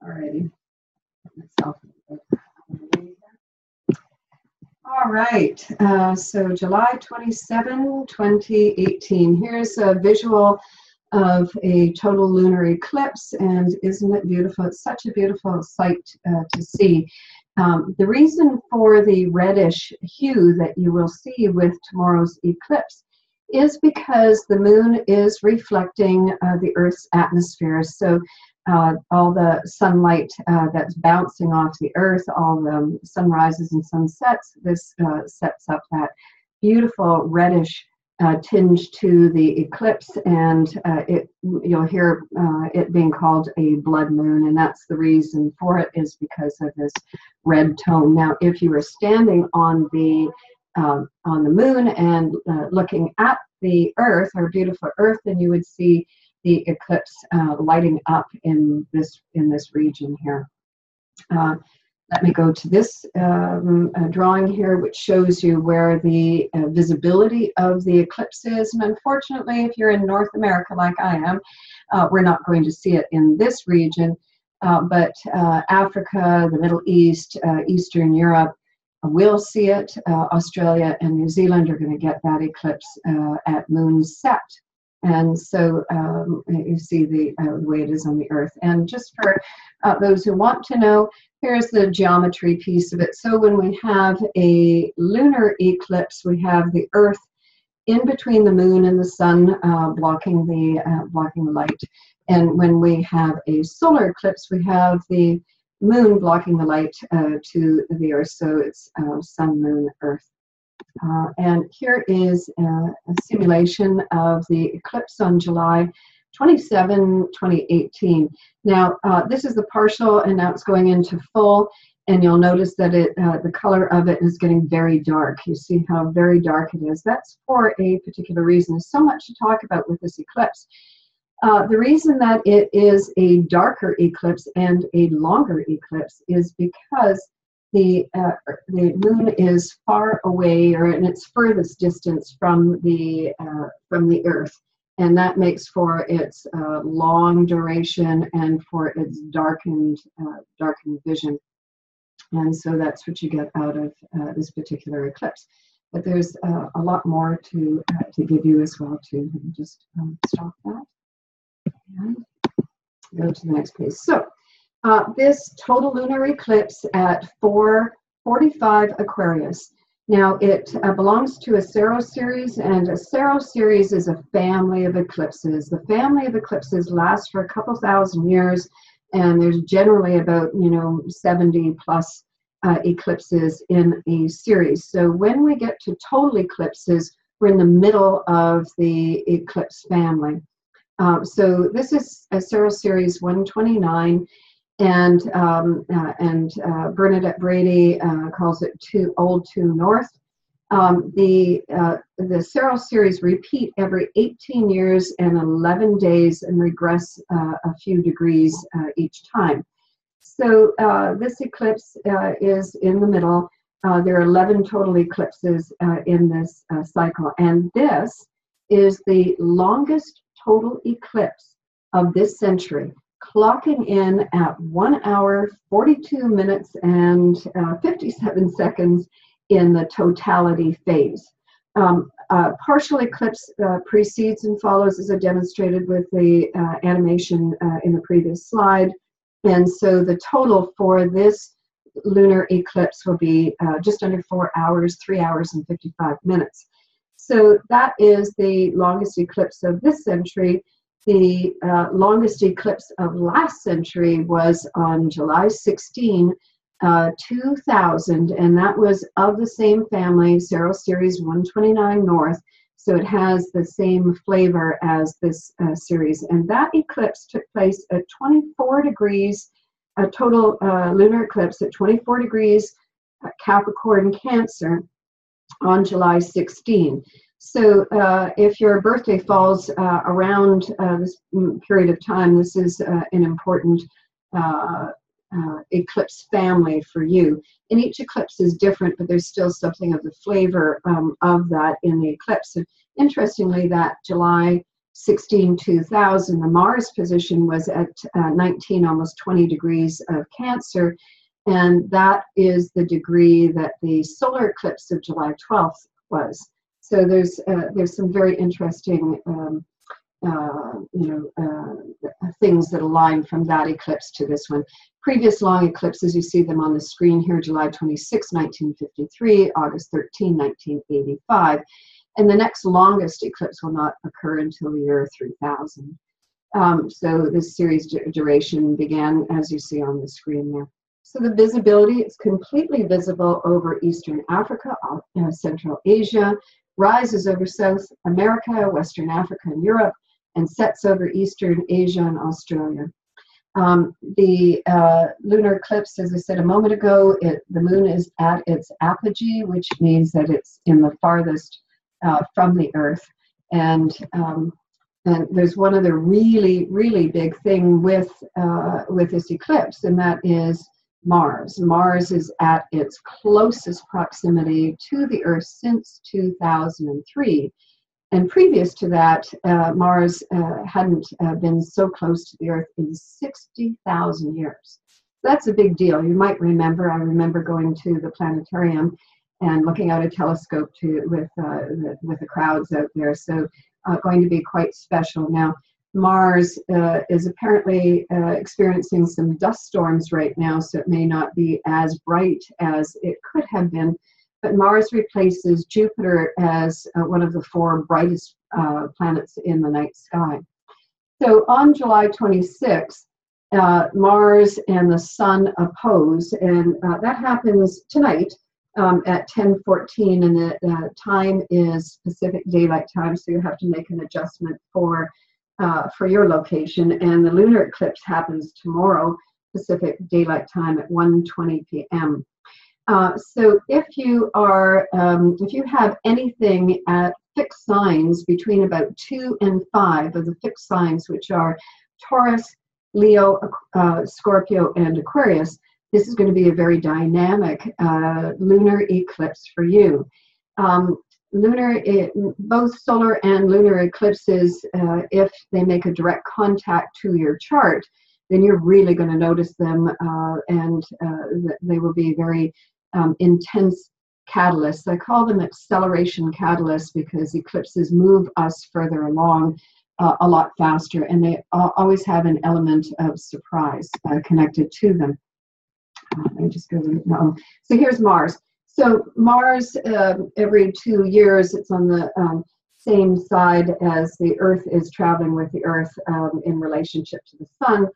Alrighty. All right. So July 27, 2018. Here's a visual of a total lunar eclipse, and isn't it beautiful? It's such a beautiful sight to see. The reason for the reddish hue that you will see with tomorrow's eclipse is because the moon is reflecting the Earth's atmosphere. So all the sunlight that's bouncing off the Earth, all the sunrises and sunsets, this sets up that beautiful reddish tinge to the eclipse, and you'll hear it being called a blood moon, and that's the reason for it, is because of this red tone. Now, if you were standing on the moon and looking at the Earth, our beautiful Earth, then you would see the eclipse lighting up in this region here. Let me go to this drawing here, which shows you where the visibility of the eclipse is. And unfortunately, if you're in North America like I am, we're not going to see it in this region. But Africa, the Middle East, Eastern Europe will see it. Australia and New Zealand are going to get that eclipse at moon set. And so you see the way it is on the Earth. And just for those who want to know, here's the geometry piece of it. So when we have a lunar eclipse, we have the Earth in between the moon and the sun, blocking the light. And when we have a solar eclipse, we have the moon blocking the light to the Earth. So it's sun, moon, Earth. And here is a simulation of the eclipse on July 27, 2018. Now, this is the partial, and now it's going into full, and you'll notice that the color of it is getting very dark. You see how very dark it is. That's for a particular reason. There's so much to talk about with this eclipse. The reason that it is a darker eclipse and a longer eclipse is because the moon is far away, or in its furthest distance from the Earth, and that makes for its long duration and for its darkened vision. And so that's what you get out of this particular eclipse. But there's a lot more to give you as well too. Let me just stop that and go to the next page. So. This total lunar eclipse at 4:45 Aquarius. Now, it belongs to a Saros series, and a Saros series is a family of eclipses. The family of eclipses lasts for a couple thousand years, and there's generally about 70 plus eclipses in a series. So when we get to total eclipses, we're in the middle of the eclipse family. So this is a Saros series 129. And Bernadette Brady calls it too old, too north. The Saros series repeat every 18 years and 11 days and regress a few degrees each time. So this eclipse is in the middle. There are 11 total eclipses in this cycle, and this is the longest total eclipse of this century, clocking in at 1 hour, 42 minutes, and 57 seconds in the totality phase. Partial eclipse precedes and follows, as I demonstrated with the animation in the previous slide. And so the total for this lunar eclipse will be just under 4 hours, 3 hours and 55 minutes. So that is the longest eclipse of this century. The longest eclipse of last century was on July 16, 2000, and that was of the same family, Saros series 129 North, so it has the same flavor as this series. And that eclipse took place at 24 degrees, a total lunar eclipse at 24 degrees Capricorn Cancer on July 16. So if your birthday falls around this period of time, this is an important eclipse family for you. And each eclipse is different, but there's still something of the flavor of that in the eclipse. And interestingly, that July 16/2000, the Mars position was at 19, almost 20 degrees of Cancer, and that is the degree that the solar eclipse of July 12th was. So there's some very interesting things that align from that eclipse to this one. Previous long eclipses, you see them on the screen here, July 26, 1953, August 13, 1985. And the next longest eclipse will not occur until the year 3000. So this series duration began, as you see on the screen there. So the visibility, it's completely visible over Eastern Africa, Central Asia, rises over South America, Western Africa, and Europe, and sets over Eastern Asia and Australia. The lunar eclipse, as I said a moment ago, the moon is at its apogee, which means that it's in the farthest from the Earth. And there's one other really, really big thing with this eclipse, and that is Mars. Mars is at its closest proximity to the Earth since 2003. And previous to that, Mars hadn't been so close to the Earth in 60,000 years. That's a big deal. You might remember, I remember going to the planetarium and looking out a telescope with the crowds out there. So going to be quite special. Now, Mars is apparently experiencing some dust storms right now, so it may not be as bright as it could have been. But Mars replaces Jupiter as one of the 4 brightest planets in the night sky. So on July 26th, Mars and the Sun oppose, and that happens tonight at 10:14, and the time is Pacific Daylight Time, so you have to make an adjustment for your location. And the lunar eclipse happens tomorrow, Pacific Daylight Time at 1:20 p.m. So if you have anything at fixed signs between about 2 and 5 of the fixed signs, which are Taurus, Leo, Scorpio, and Aquarius, this is going to be a very dynamic lunar eclipse for you. Both solar and lunar eclipses, if they make a direct contact to your chart, then you're really going to notice them, and they will be very intense catalysts. I call them acceleration catalysts because eclipses move us further along a lot faster, and they always have an element of surprise connected to them. Let me just go to, so here's Mars. So Mars, every 2 years, it's on the same side as the Earth is traveling with the Earth in relationship to the Sun.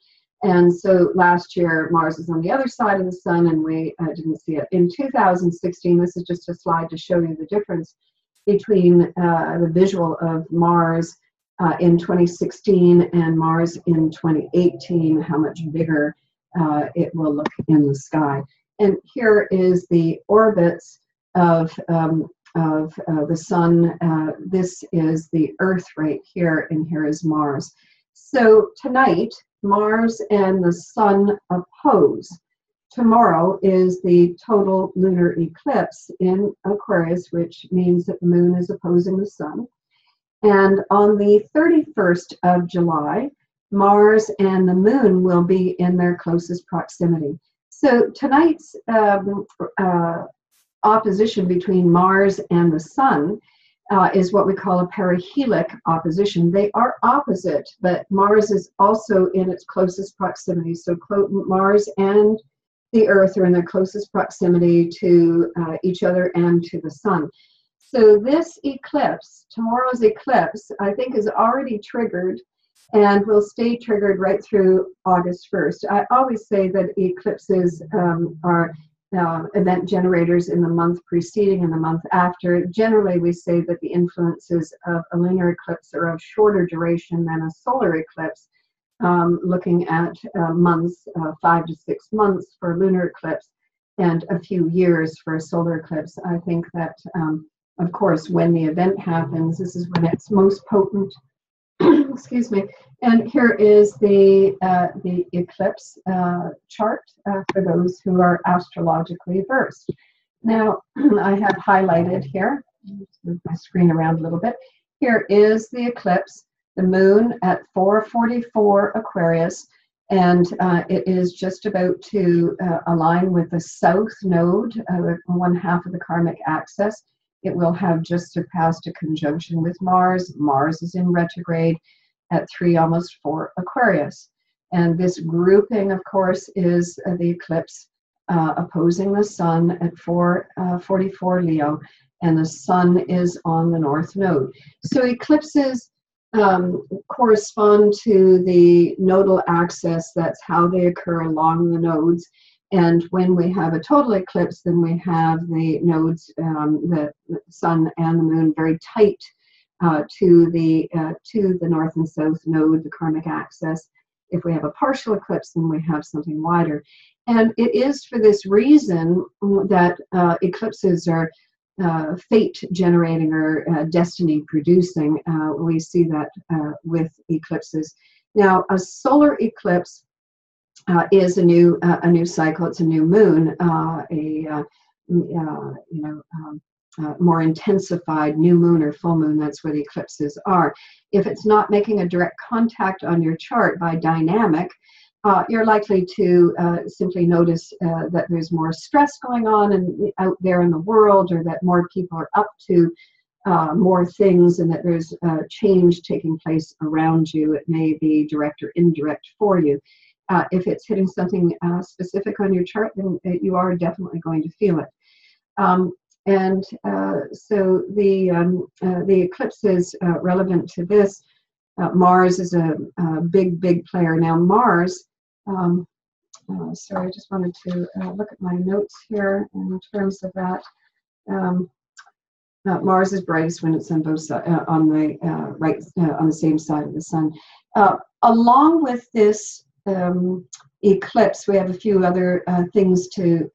And so last year, Mars is on the other side of the Sun, and we didn't see it. In 2016, this is just a slide to show you the difference between the visual of Mars in 2016 and Mars in 2018, how much bigger it will look in the sky. And here is the orbits of the Sun. This is the Earth right here, and here is Mars. So tonight, Mars and the Sun oppose. Tomorrow is the total lunar eclipse in Aquarius, which means that the moon is opposing the Sun. And on the 31st of July, Mars and the moon will be in their closest proximity. So tonight's opposition between Mars and the Sun is what we call a perihelic opposition. They are opposite, but Mars is also in its closest proximity. So Mars and the Earth are in their closest proximity to each other and to the Sun. So this eclipse, tomorrow's eclipse, I think is already triggered and will stay triggered right through August 1st. I always say that eclipses are event generators in the month preceding and the month after. Generally, we say that the influences of a lunar eclipse are of shorter duration than a solar eclipse, looking at months, 5 to 6 months for a lunar eclipse and a few years for a solar eclipse. I think that, of course, when the event happens, this is when it's most potent. Excuse me. And here is the eclipse chart for those who are astrologically versed. Now, I have highlighted here, move my screen around a little bit. Here is the eclipse. the moon at 4:44 Aquarius, and it is just about to align with the south node, one half of the karmic axis. It will have just surpassed a conjunction with Mars. Mars is in retrograde at 3, almost 4 Aquarius. And this grouping, of course, is the eclipse opposing the sun at 4:44 Leo, and the sun is on the north node. So eclipses correspond to the nodal axis. That's how they occur along the nodes. And when we have a total eclipse, then we have the nodes, the sun and the moon, very tight to the north and south node, the karmic axis. If we have a partial eclipse, then we have something wider. And it is for this reason that eclipses are fate generating or destiny producing. We see that with eclipses. Now, a solar eclipse is a new cycle. It's a new moon, more intensified new moon or full moon. That's where the eclipses are. If it's not making a direct contact on your chart by dynamic, you're likely to simply notice that there's more stress going on and out there in the world, or that more people are up to more things, and that there's change taking place around you. It may be direct or indirect for you. If it's hitting something specific on your chart, then you are definitely going to feel it. So the eclipse is relevant to this. Mars is a big player. Now Mars, sorry, I just wanted to look at my notes here in terms of that. Mars is brightest when it's on both sides, on the same side of the sun. Along with this eclipse, we have a few other things to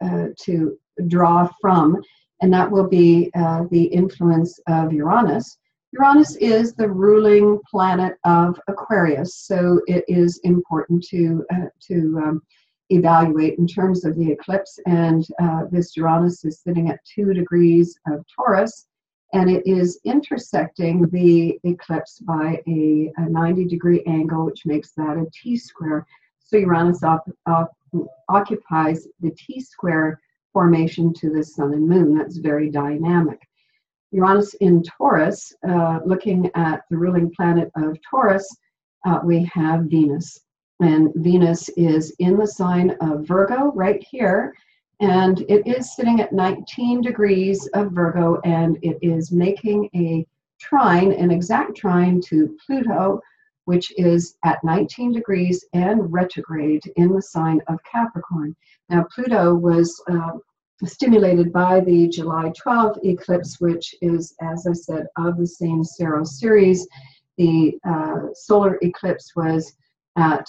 draw from, and that will be the influence of Uranus. Uranus is the ruling planet of Aquarius, so it is important to evaluate in terms of the eclipse. And this Uranus is sitting at 2 degrees of Taurus, and it is intersecting the eclipse by a 90-degree angle, which makes that a T-square. So Uranus occupies the T-square formation to the sun and moon. That's very dynamic. Uranus in Taurus, looking at the ruling planet of Taurus, we have Venus. And Venus is in the sign of Virgo right here. And it is sitting at 19 degrees of Virgo, and it is making a trine, an exact trine to Pluto, which is at 19 degrees and retrograde in the sign of Capricorn. Now, Pluto was stimulated by the July 12th eclipse, which is, as I said, of the same Saros series. The solar eclipse was at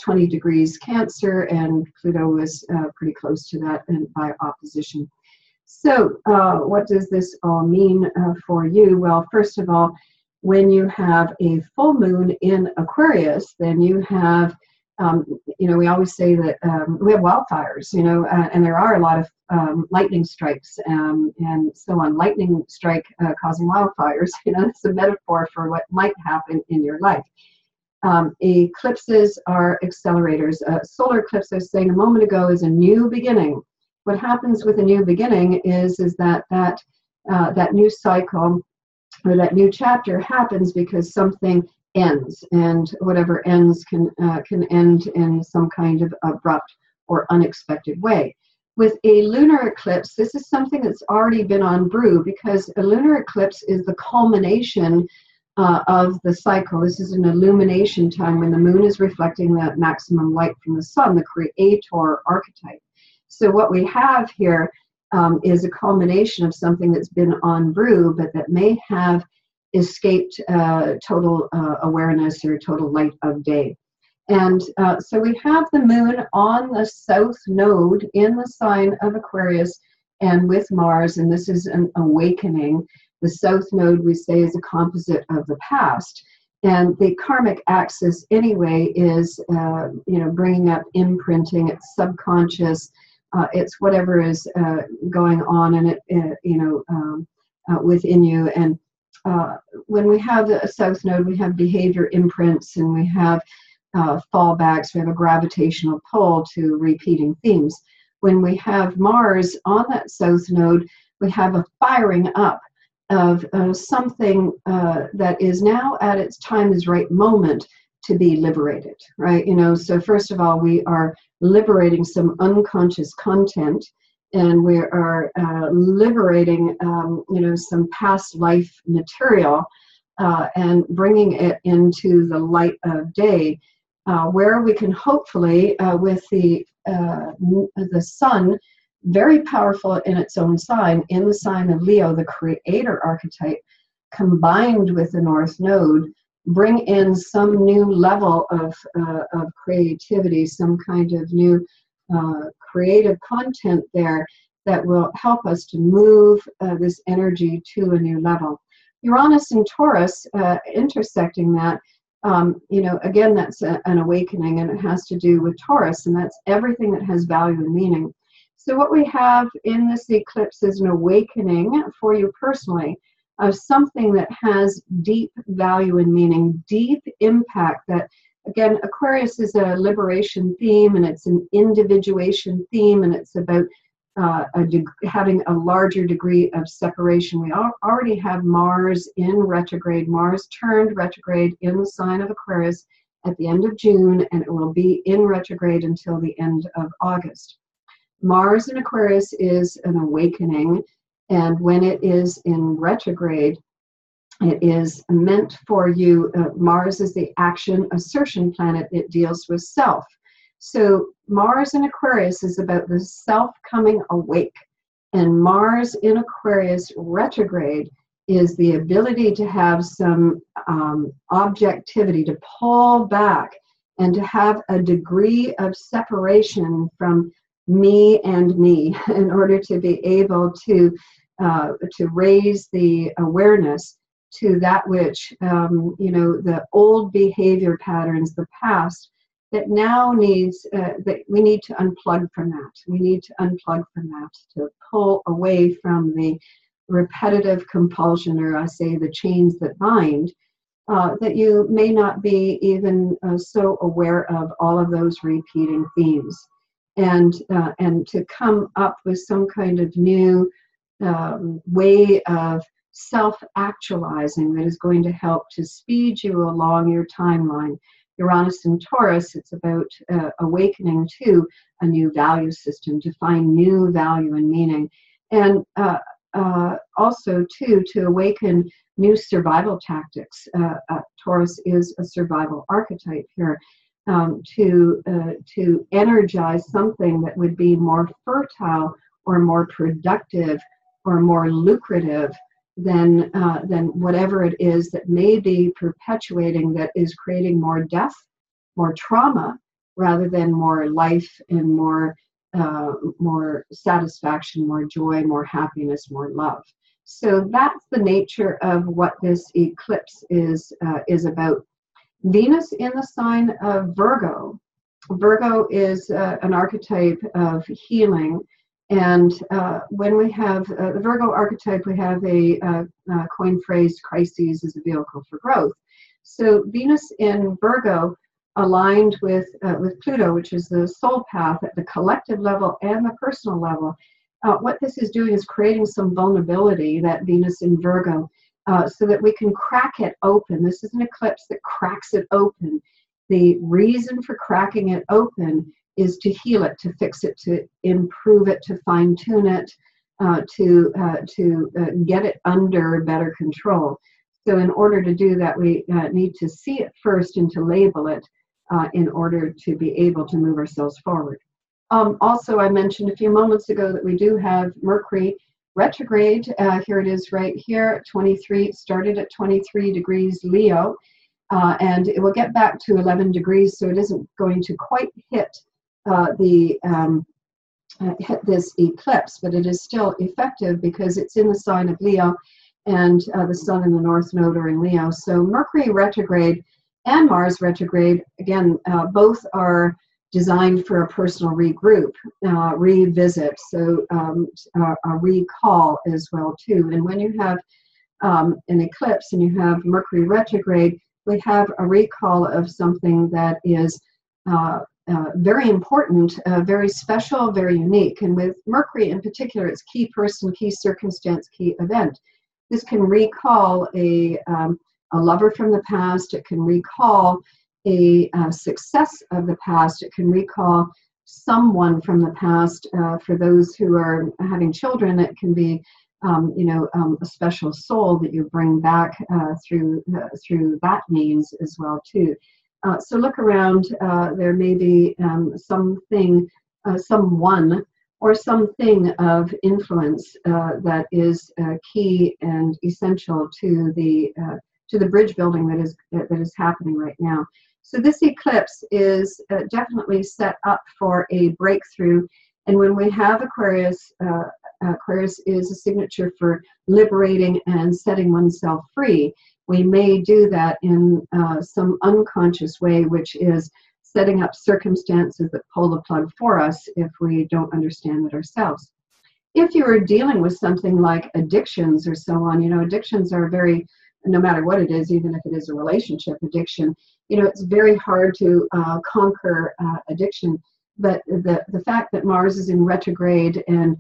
20 degrees Cancer, and Pluto was pretty close to that and by opposition. So what does this all mean for you? Well, first of all, when you have a full moon in Aquarius, then you have, we always say that we have wildfires, and there are a lot of lightning strikes and so on. Lightning strike causing wildfires, it's a metaphor for what might happen in your life. Eclipses are accelerators. Solar eclipse, I was saying a moment ago, is a new beginning. What happens with a new beginning is that new cycle or that new chapter happens because something ends, and whatever ends can end in some kind of abrupt or unexpected way. With a lunar eclipse, this is something that's already been on brew, because a lunar eclipse is the culmination of the cycle. This is an illumination time when the moon is reflecting the maximum light from the sun, the creator archetype. So what we have here is a culmination of something that's been on brew, but that may have escaped total awareness or total light of day. And so we have the moon on the south node in the sign of Aquarius and with Mars, and this is an awakening. The south node, we say, is a composite of the past. And the karmic axis, anyway, is, bringing up imprinting. It's subconscious. It's whatever is going on in it, within you. And when we have a south node, we have behavior imprints, and we have fallbacks. We have a gravitational pull to repeating themes. When we have Mars on that south node, we have a firing up of something that is now at its time is right moment to be liberated, right? You know, so first of all, we are liberating some unconscious content, and we are liberating, you know, some past life material and bringing it into the light of day, where we can hopefully, with the sun, very powerful in its own sign, in the sign of Leo, the creator archetype, combined with the North Node, bring in some new level of creativity, some kind of new creative content there that will help us to move this energy to a new level. Uranus and Taurus intersecting that, you know, again, that's an awakening, and it has to do with Taurus, and that's everything that has value and meaning. So what we have in this eclipse is an awakening for you personally of something that has deep value and meaning, deep impact. That, again, Aquarius is a liberation theme, and it's an individuation theme, and it's about having a larger degree of separation. We already have Mars in retrograde. Mars turned retrograde in the sign of Aquarius at the end of June, and it will be in retrograde until the end of August. Mars in Aquarius is an awakening, and when it is in retrograde, it is meant for you. Mars is the action assertion planet. It deals with self. So Mars in Aquarius is about the self coming awake, and Mars in Aquarius retrograde is the ability to have some objectivity, to pull back and to have a degree of separation from me and me in order to be able to raise the awareness to that which, you know, the old behavior patterns, the past, that now needs, that we need to unplug from that. We need to unplug from that, to pull away from the repetitive compulsion, or I say the chains that bind, that you may not be even so aware of all of those repeating themes. And to come up with some kind of new way of self-actualizing that is going to help to speed you along your timeline. Uranus and Taurus, it's about awakening to a new value system, to find new value and meaning, and also too to awaken new survival tactics. Taurus is a survival archetype here. To energize something that would be more fertile or more productive or more lucrative than whatever it is that may be perpetuating, that is creating more death, more trauma, rather than more life and more satisfaction, more joy, more happiness, more love. So that's the nature of what this eclipse is about. Venus in the sign of Virgo. Virgo is an archetype of healing, and when we have the Virgo archetype, we have a coin phrase, crises as a vehicle for growth. So Venus in Virgo, aligned with Pluto, which is the soul path at the collective level and the personal level, what this is doing is creating some vulnerability, that Venus in Virgo, so that we can crack it open. This is an eclipse that cracks it open. The reason for cracking it open is to heal it, to fix it, to improve it, to fine-tune it, to get it under better control. So in order to do that, we need to see it first and to label it in order to be able to move ourselves forward. Also, I mentioned a few moments ago that we do have Mercury retrograde. Here it is right here, 23, started at 23 degrees Leo, and it will get back to 11 degrees, so it isn't going to quite hit hit this eclipse, but it is still effective because it's in the sign of Leo, and the Sun and the North Node are in Leo. So Mercury retrograde and Mars retrograde, again, both are designed for a personal regroup, revisit, so a recall as well too. And when you have an eclipse and you have Mercury retrograde, we have a recall of something that is very important, very special, very unique. And with Mercury in particular, it's key person, key circumstance, key event. This can recall a lover from the past. It can recall a success of the past. It can recall someone from the past. For those who are having children, it can be a special soul that you bring back through that means as well too. So look around. There may be something, someone, or something of influence that is key and essential to the bridge building that is happening right now. So this eclipse is definitely set up for a breakthrough. And when we have Aquarius, Aquarius is a signature for liberating and setting oneself free. We may do that in some unconscious way, which is setting up circumstances that pull the plug for us if we don't understand it ourselves. If you are dealing with something like addictions or so on, addictions are very, no matter what it is, even if it is a relationship addiction, it's very hard to conquer addiction. But the fact that Mars is in retrograde and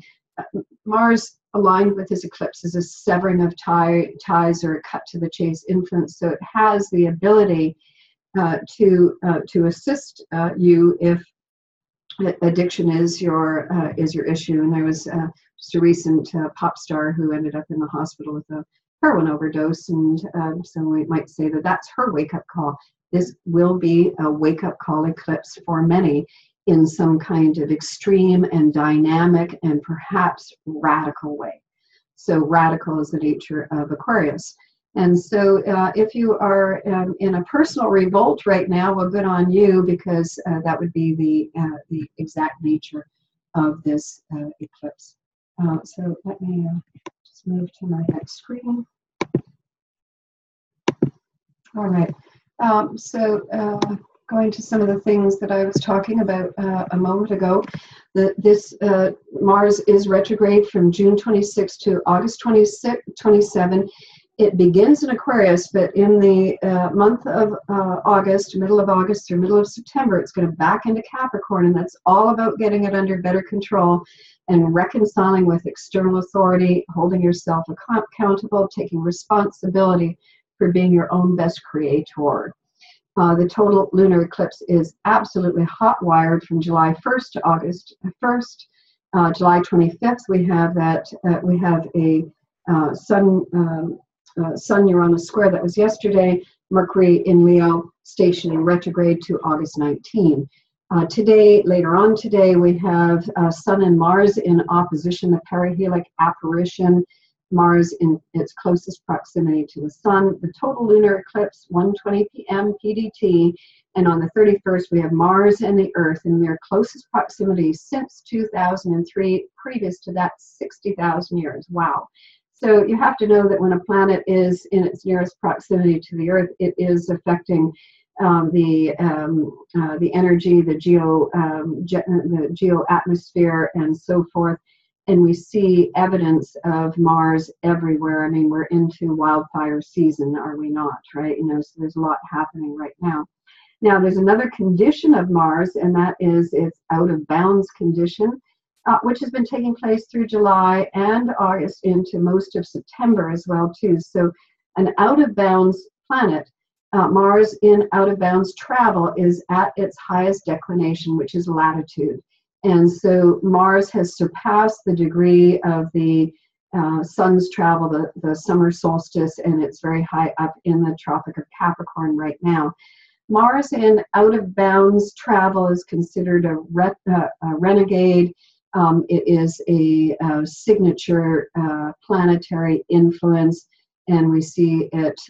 Mars aligned with this eclipse is a severing of ties or a cut to the chase influence. So it has the ability to assist you if addiction is your issue. And there was just a recent pop star who ended up in the hospital with a heroin overdose, and so we might say that that's her wake-up call. This will be a wake-up call eclipse for many in some kind of extreme and dynamic and perhaps radical way. So radical is the nature of Aquarius. And so if you are in a personal revolt right now, well, good on you, because that would be the exact nature of this eclipse. So let me just move to my next screen. All right. Going to some of the things that I was talking about a moment ago, this Mars is retrograde from June 26 to August 27. It begins in Aquarius, but in the month of August, middle of August through middle of September, it's going to back into Capricorn, and that's all about getting it under better control and reconciling with external authority, holding yourself accountable, taking responsibility for being your own best creator. The total lunar eclipse is absolutely hot-wired from July 1st to August 1st. July 25th, we have a Sun Uranus square that was yesterday. Mercury in Leo stationing retrograde to August 19. Today, later on today, we have Sun and Mars in opposition, the perihelic apparition. Mars in its closest proximity to the Sun. The total lunar eclipse, 1:20 p.m. PDT, and on the 31st we have Mars and the Earth in their closest proximity since 2003. Previous to that, 60,000 years. Wow. So you have to know that when a planet is in its nearest proximity to the Earth, it is affecting the energy, the geo atmosphere, and so forth. And we see evidence of Mars everywhere. I mean, we're into wildfire season, are we not, right? So there's a lot happening right now. Now, there's another condition of Mars, and that is its out of bounds condition, which has been taking place through July and August into most of September as well, too. So an out of bounds planet, Mars in out of bounds travel, is at its highest declination, which is latitude. And so Mars has surpassed the degree of the sun's travel, the summer solstice, and it's very high up in the Tropic of Capricorn right now. Mars in out of bounds travel is considered a renegade. It is a signature planetary influence, and we see it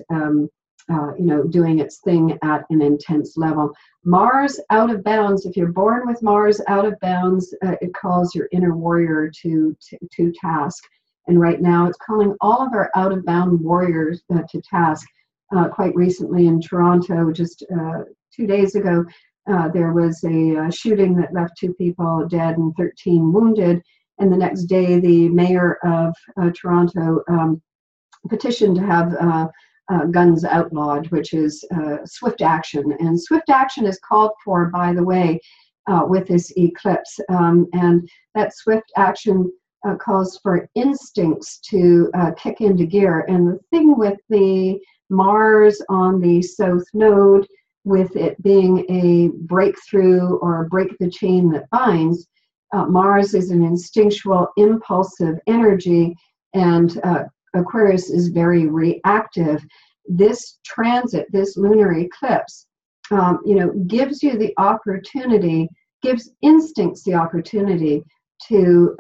doing its thing at an intense level. Mars out of bounds, if you're born with Mars out of bounds, it calls your inner warrior to task. And right now it's calling all of our out of bound warriors to task. Quite recently in Toronto, just 2 days ago, there was a shooting that left 2 people dead and 13 wounded. And the next day, the mayor of Toronto petition to have guns outlawed, which is swift action. And swift action is called for, by the way, with this eclipse. And that swift action calls for instincts to kick into gear. And the thing with the Mars on the south node, with it being a breakthrough or break the chain that binds, Mars is an instinctual, impulsive energy, and Aquarius is very reactive. This transit, this lunar eclipse, gives you the opportunity, gives instincts the opportunity to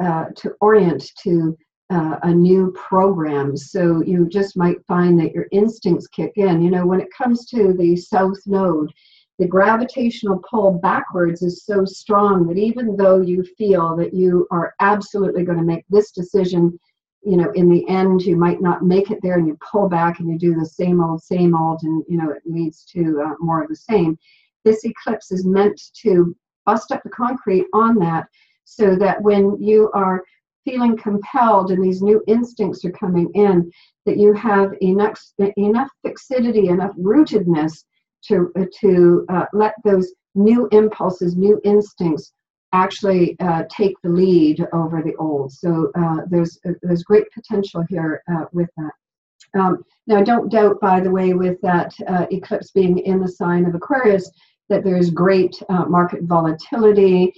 orient to a new program. So you just might find that your instincts kick in. When it comes to the south node, the gravitational pull backwards is so strong that even though you feel that you are absolutely going to make this decision, in the end, you might not make it there, and you pull back and you do the same old, and, it leads to more of the same. This eclipse is meant to bust up the concrete on that, so that when you are feeling compelled and these new instincts are coming in, that you have enough fixity, enough rootedness to let those new impulses, new instincts actually take the lead over the old. So there's great potential here with that. Now, don't doubt, by the way, with that eclipse being in the sign of Aquarius, that there's great market volatility.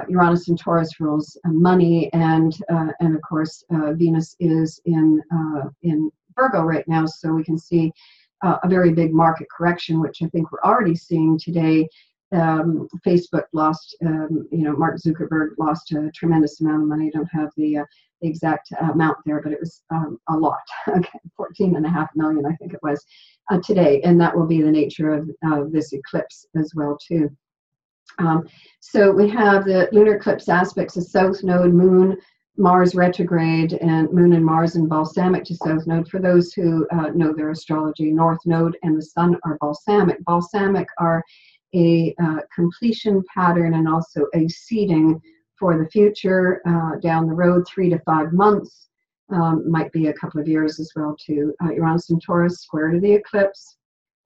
Uranus and Taurus rules money, and of course Venus is in Virgo right now, so we can see a very big market correction, which I think we're already seeing today. Facebook lost, Mark Zuckerberg lost a tremendous amount of money. I don't have the exact amount there, but it was a lot. Okay, 14.5 million, I think it was, today, and that will be the nature of this eclipse as well too. So we have the lunar eclipse aspects of south node, moon, Mars retrograde, and moon and Mars in balsamic to south node. For those who know their astrology, north node and the sun are balsamic. Balsamic are a completion pattern and also a seeding for the future down the road, 3 to 5 months, might be a couple of years as well too. Uranus and Taurus square to the eclipse,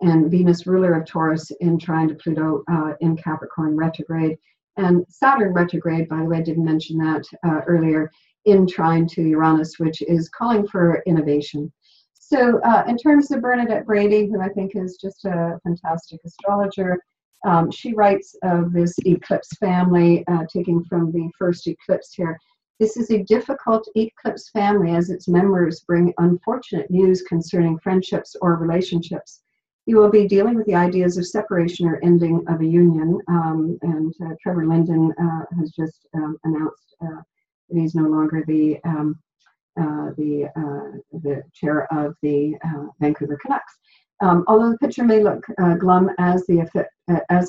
and Venus, ruler of Taurus, in trine to Pluto in Capricorn retrograde, and Saturn retrograde, by the way, I didn't mention that earlier, in trine to Uranus, which is calling for innovation. So in terms of Bernadette Brady, who I think is just a fantastic astrologer, she writes of this eclipse family, taking from the first eclipse here. This is a difficult eclipse family, as its members bring unfortunate news concerning friendships or relationships. You will be dealing with the ideas of separation or ending of a union, and Trevor Linden has just announced that he's no longer the chair of the Vancouver Canucks. Although the picture may look glum as the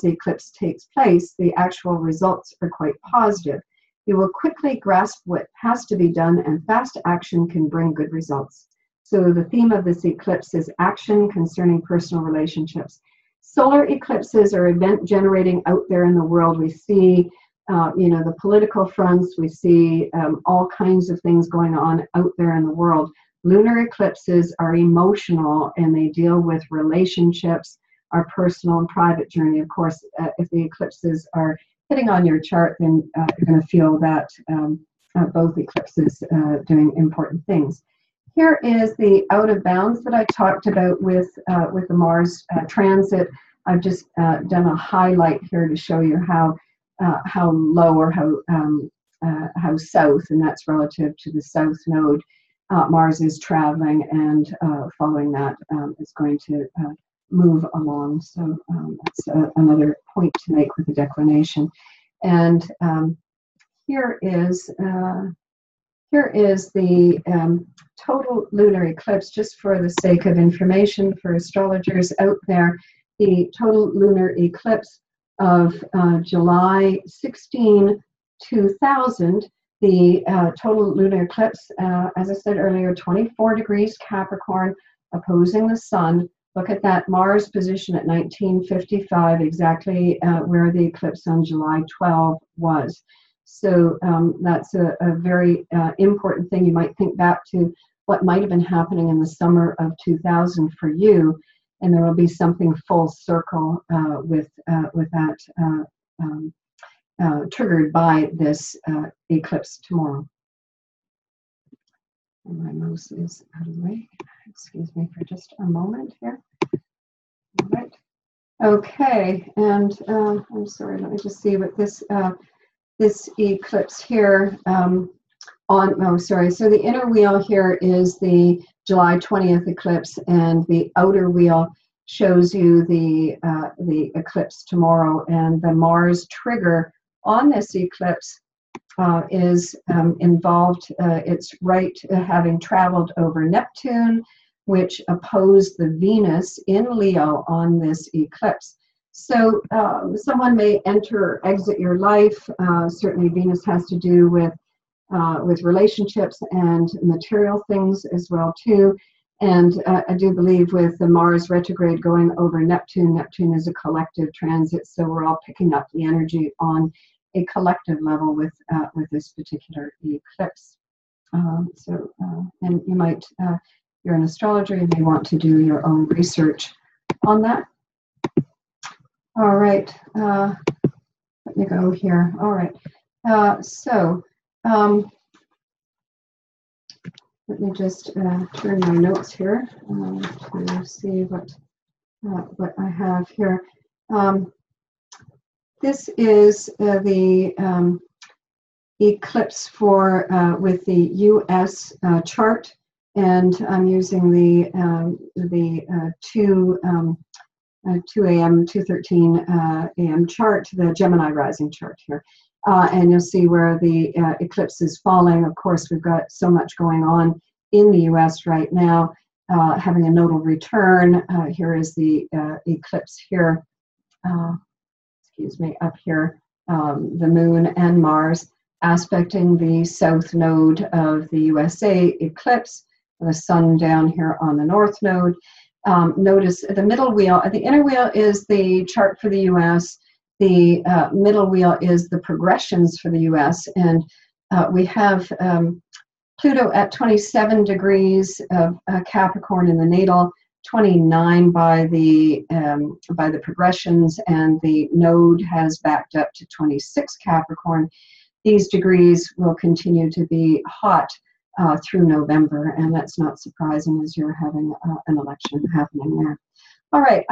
eclipse takes place, the actual results are quite positive. You will quickly grasp what has to be done, and fast action can bring good results. So the theme of this eclipse is action concerning personal relationships. Solar eclipses are event generating out there in the world. We see, the political fronts. We see all kinds of things going on out there in the world. Lunar eclipses are emotional, and they deal with relationships, our personal and private journey. Of course, if the eclipses are hitting on your chart, then you're going to feel that both eclipses doing important things. Here is the out of bounds that I talked about with the Mars transit. I've just done a highlight here to show you how low or how south, and that's relative to the south node, Mars is traveling, and following that is going to move along. So that's another point to make with the declination. And here is the total lunar eclipse, just for the sake of information for astrologers out there. The total lunar eclipse of July 16, 2000. The total lunar eclipse, as I said earlier, 24 degrees Capricorn, opposing the sun. Look at that Mars position at 1955, exactly where the eclipse on July 12 was. So that's a very important thing. You might think back to what might have been happening in the summer of 2000 for you, and there will be something full circle with that triggered by this eclipse tomorrow. And my mouse is out of the way. Excuse me for just a moment here. All right. Okay, and I'm sorry, let me just see what this this eclipse here so the inner wheel here is the July 20th eclipse, and the outer wheel shows you the eclipse tomorrow, and the Mars trigger on this eclipse is involved. It's right having traveled over Neptune, which opposed the Venus in Leo on this eclipse. So someone may enter or exit your life. Certainly Venus has to do with relationships and material things as well too. And I do believe with the Mars retrograde going over Neptune, Neptune is a collective transit, so we're all picking up the energy on a collective level with this particular eclipse. And you might, you're an astrologer, you may want to do your own research on that. All right, let me go here. All right, let me just turn my notes here to see what I have here. This is the eclipse for with the U.S. chart, and I'm using the 2 a.m. 2:13 a.m. chart, the Gemini rising chart here. And you'll see where the eclipse is falling. Of course, we've got so much going on in the U.S. right now, having a nodal return. Here is the eclipse here, excuse me, up here, the moon and Mars aspecting the south node of the USA eclipse, the sun down here on the north node. Notice the middle wheel, the inner wheel is the chart for the U.S., the middle wheel is the progressions for the U.S., and we have Pluto at 27 degrees of Capricorn in the natal, 29 by the progressions, and the node has backed up to 26 Capricorn. These degrees will continue to be hot through November, and that's not surprising as you're having an election happening there. All right.